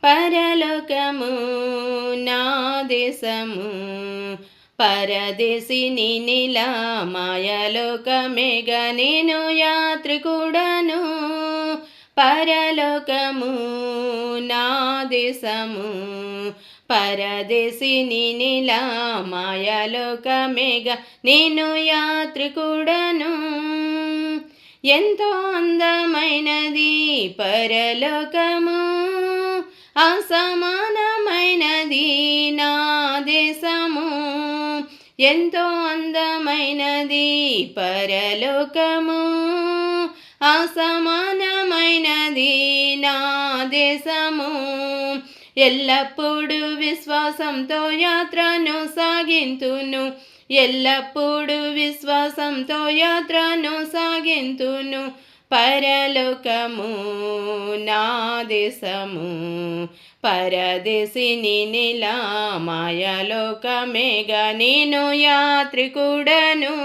పరలోకము నా దేశము పరదేశిని నిలా మాయలోకమేగ నేను యాత్రికుడను. పరలోకము నా దేశము పరదేశిని నిలా మాయలోకమేగ నేను యాత్రికుడను. ఎంతో అందమైనది పరలోకము, అసమానమైనది నా దేశము. ఎంతో అందమైనది పరలోకము, అసమానమైనది నా దేశము. ఎల్లప్పుడూ విశ్వాసంతో యాత్రను సాగింతును, ఎల్లప్పుడూ విశ్వాసంతో యాత్రను సాగింతును. పరలోకము నా దేశము పరదేశిని నిలా మాయలోకమేగ నేను యాత్రికుడను.